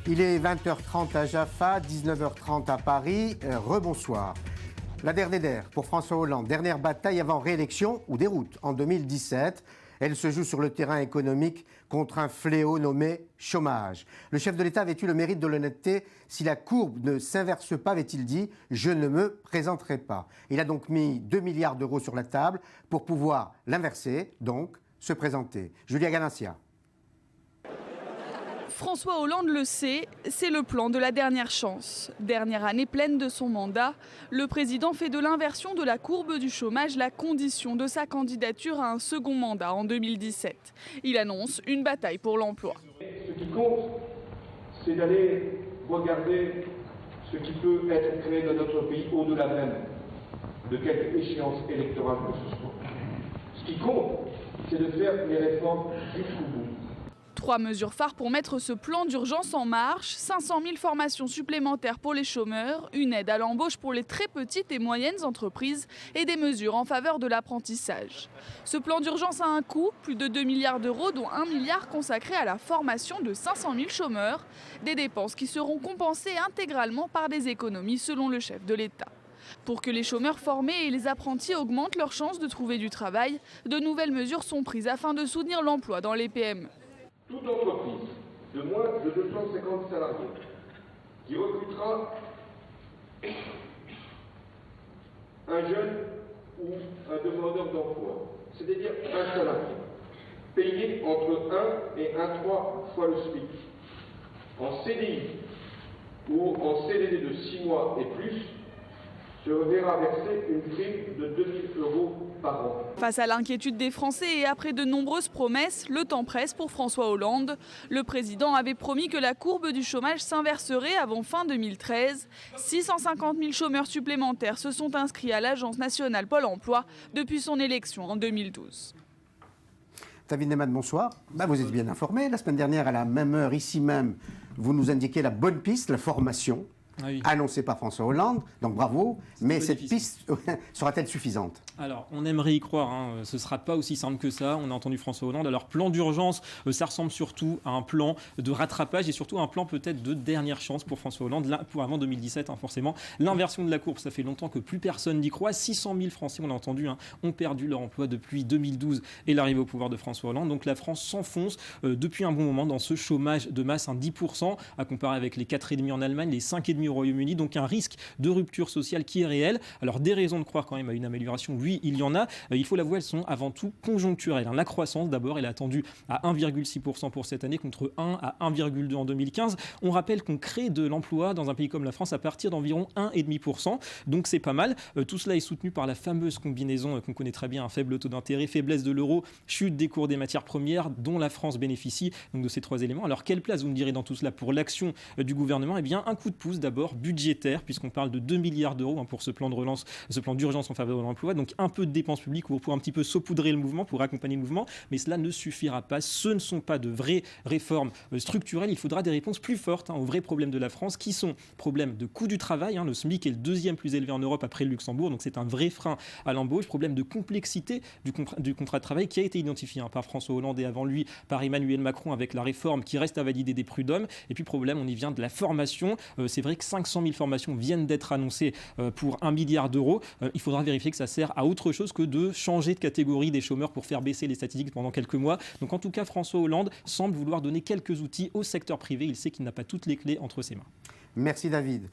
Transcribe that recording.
Il est 20h30 à Jaffa, 19h30 à Paris. Rebonsoir. La der pour François Hollande. Dernière bataille avant réélection ou déroute en 2017. Elle se joue sur le terrain économique contre un fléau nommé chômage. Le chef de l'État avait eu le mérite de l'honnêteté. Si la courbe ne s'inverse pas, avait-il dit, je ne me présenterai pas. Il a donc mis 2 milliards d'euros sur la table pour pouvoir l'inverser, donc se présenter. Julia Ganassia. François Hollande le sait, c'est le plan de la dernière chance. Dernière année pleine de son mandat, le président fait de l'inversion de la courbe du chômage la condition de sa candidature à un second mandat en 2017. Il annonce une bataille pour l'emploi. Ce qui compte, c'est d'aller regarder ce qui peut être créé dans notre pays au-delà même de quelque échéance électorale que ce soit. Ce qui compte, c'est de faire les réformes jusqu'au bout. 3 mesures phares pour mettre ce plan d'urgence en marche, 500 000 formations supplémentaires pour les chômeurs, une aide à l'embauche pour les très petites et moyennes entreprises et des mesures en faveur de l'apprentissage. Ce plan d'urgence a un coût, plus de 2 milliards d'euros, dont 1 milliard consacré à la formation de 500 000 chômeurs, des dépenses qui seront compensées intégralement par des économies selon le chef de l'État. Pour que les chômeurs formés et les apprentis augmentent leurs chances de trouver du travail, de nouvelles mesures sont prises afin de soutenir l'emploi dans les PME. Toute entreprise de moins de 250 salariés qui recrutera un jeune ou un demandeur d'emploi, c'est-à-dire un salarié, payé entre 1 et 1,3 fois le SMIC, en CDI ou en CDD de 6 mois et plus, se verra verser une prime de 2 000 € par an. Face à l'inquiétude des Français et après de nombreuses promesses, le temps presse pour François Hollande. Le président avait promis que la courbe du chômage s'inverserait avant fin 2013. 650 000 chômeurs supplémentaires se sont inscrits à l'Agence nationale Pôle emploi depuis son élection en 2012. David Neyman, bonsoir. Vous êtes bien informé. La semaine dernière, à la même heure, ici même, vous nous indiquiez la bonne piste, la formation. Ah oui. Annoncée par François Hollande, donc bravo, mais cette piste sera-t-elle suffisante? Alors, on aimerait y croire, hein. Ce ne sera pas aussi simple que ça. On a entendu François Hollande. Alors, plan d'urgence, ça ressemble surtout à un plan de rattrapage et surtout un plan peut-être de dernière chance pour François Hollande, là, pour avant 2017, hein, forcément. L'inversion de la courbe, ça fait longtemps que plus personne n'y croit. 600 000 Français, on l'a entendu, hein, ont perdu leur emploi depuis 2012 et l'arrivée au pouvoir de François Hollande. Donc, la France s'enfonce depuis un bon moment dans ce chômage de masse, 10%, à comparer avec les 4,5% en Allemagne, les 5,5% au Royaume-Uni. Donc, un risque de rupture sociale qui est réel. Alors, des raisons de croire quand même à une amélioration, oui, il y en a. Il faut l'avouer, elles sont avant tout conjoncturelles. La croissance, d'abord, elle est attendue à 1,6% pour cette année, contre 1 à 1,2% en 2015. On rappelle qu'on crée de l'emploi dans un pays comme la France à partir d'environ 1,5%. Donc c'est pas mal. Tout cela est soutenu par la fameuse combinaison qu'on connaît très bien, un faible taux d'intérêt, faiblesse de l'euro, chute des cours des matières premières, dont la France bénéficie, donc de ces 3 éléments. Alors quelle place, vous me direz, dans tout cela pour l'action du gouvernement? Eh bien, un coup de pouce d'abord budgétaire, puisqu'on parle de 2 milliards d'euros pour ce plan de relance, ce plan d'urgence en faveur de l'emploi. Donc un peu de dépenses publiques pour un petit peu saupoudrer le mouvement, pour accompagner le mouvement, mais cela ne suffira pas. Ce ne sont pas de vraies réformes structurelles. Il faudra des réponses plus fortes aux vrais problèmes de la France, qui sont problèmes de coût du travail. Le SMIC est le 2e plus élevé en Europe après le Luxembourg, donc c'est un vrai frein à l'embauche. Problème de complexité du contrat de travail qui a été identifié par François Hollande et avant lui par Emmanuel Macron avec la réforme qui reste à valider des prud'hommes. Et puis problème, on y vient, de la formation. C'est vrai que 500 000 formations viennent d'être annoncées pour 1 milliard d'euros. Il faudra vérifier que ça sert à autre chose que de changer de catégorie des chômeurs pour faire baisser les statistiques pendant quelques mois. Donc en tout cas, François Hollande semble vouloir donner quelques outils au secteur privé. Il sait qu'il n'a pas toutes les clés entre ses mains. Merci David.